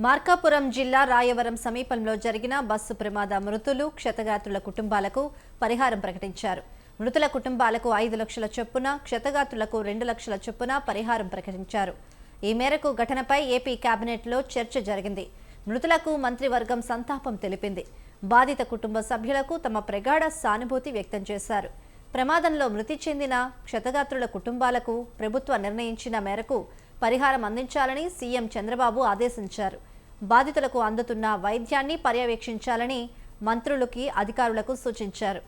మార్కాపురం జిల్లా రాయవరం సమీపంలో జరిగిన బస్సు ప్రమాద మృతులు క్షతగాత్రుల కుటుంబాలకు పరిహారం ప్రకటించారు. మృతుల కుటుంబాలకు 5 లక్షల చొప్పున, క్షతగాత్రులకు 2 లక్షల చొప్పున పరిహారం ప్రకటించారు. ఈ మేరకు ఘటనపై ఏపీ కేబినెట్లో చర్చ జరిగింది. మృతులకు మంత్రివర్గం సంతాపం తెలిపింది. బాధిత కుటుంబ సభ్యులకు తమ ప్రగాఢ సానుభూతి వ్యక్తం చేశారు. ప్రమాదంలో మృతి చెందిన క్షతగాత్రుల కుటుంబాలకు ప్రభుత్వం నిర్ణయించిన మేరకు పరిహారం అందించాలని సీఎం చంద్రబాబు ఆదేశించారు. బాధితులకు అందుతున్న వైద్యాన్ని పర్యవేక్షించాలని మంత్రులకి అధికారులకు సూచించారు.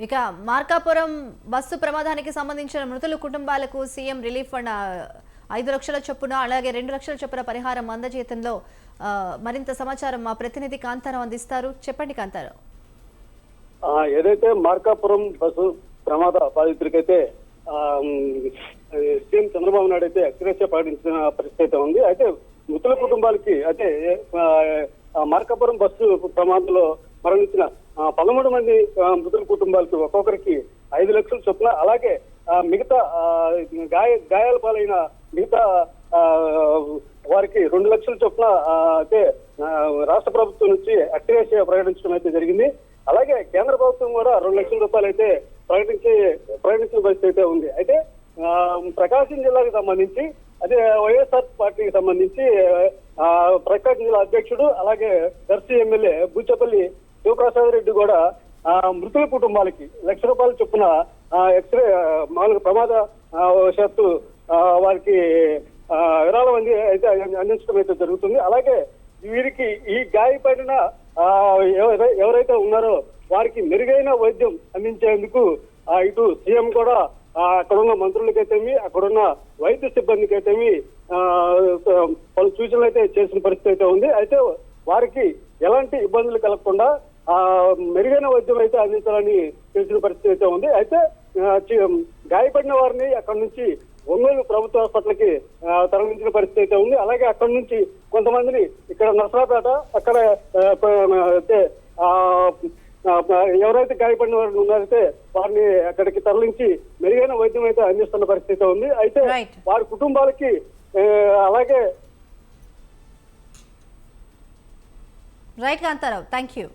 ఇక మార్కాపురం బస్సు ప్రమాదానికి సంబంధించిన మృతుల కుటుంబాలకు సీఎం రిలీఫ్ ఫండ్ 5 లక్షల చొప్పున అలాగే 2 లక్షల చొప్పున పరిహారం అందజేయడంలో మరింత సమాచారం మా ప్రతినిధి కాంతారావు అందిస్తారు. చెప్పండి కాంతారావు. ఏదైతే మార్కాపురం బస్సు ప్రమాద బాధితులకైతే సీఎం చంద్రబాబు నాయుడు అయితే అక్షరాస్య ప్రకటించిన పరిస్థితి ఉంది. అయితే మృతుల కుటుంబాలకి అయితే మార్కాపురం బస్సు ప్రమాదంలో మరణించిన 13 మంది మృతుల కుటుంబాలకి ఒక్కొక్కరికి 5 లక్షల చొప్పున, అలాగే మిగతా గాయాల పాలైన మిగతా వారికి 2 లక్షల చొప్పున అయితే రాష్ట్ర ప్రభుత్వం నుంచి అక్షరాస్య ప్రకటించడం అయితే జరిగింది. అలాగే కేంద్ర ప్రభుత్వం కూడా 2 లక్షల రూపాయలు అయితే ప్రకటించిన పరిస్థితి అయితే ఉంది. అయితే ప్రకాశం జిల్లాకు సంబంధించి అదే వైఎస్ఆర్ పార్టీకి సంబంధించి ప్రకాశం జిల్లా అధ్యక్షుడు అలాగే దర్శి ఎమ్మెల్యే బూచపల్లి శివప్రసాద్ రెడ్డి కూడా మృతుల కుటుంబాలకి 1 లక్ష రూపాయల చొప్పున ఎక్స్రే మామూలుగా ప్రమాద వశాత్తు వారికి విరాళం అయితే అందించడం అయితే జరుగుతుంది. అలాగే వీరికి ఈ గాయపడిన ఎవరైతే ఉన్నారో వారికి మెరుగైన వైద్యం అందించేందుకు ఇటు సీఎం కూడా అక్కడున్న మంత్రులకైతేమి అక్కడున్న వైద్య సిబ్బందికైతేమి పలు సూచనలు అయితే చేసిన పరిస్థితి అయితే ఉంది. అయితే వారికి ఎలాంటి ఇబ్బందులు కలగకుండా మెరుగైన వైద్యం అయితే అందించాలని తెలిసిన పరిస్థితి అయితే ఉంది. అయితే గాయపడిన వారిని అక్కడి నుంచి ఒంగోలు ప్రభుత్వ హాస్పిటల్కి తరలించిన పరిస్థితి అయితే ఉంది. అలాగే అక్కడి నుంచి కొంతమందిని ఇక్కడ నర్సరాపేట అక్కడ అయితే ఎవరైతే గాయపడిన వారు ఉన్నారైతే వారిని అక్కడికి తరలించి మెరుగైన వైద్యం అయితే అందిస్తున్న పరిస్థితి ఉంది. అయితే వారి కుటుంబాలకి అలాగే రైట్ కాంతారావు, థ్యాంక్ యూ.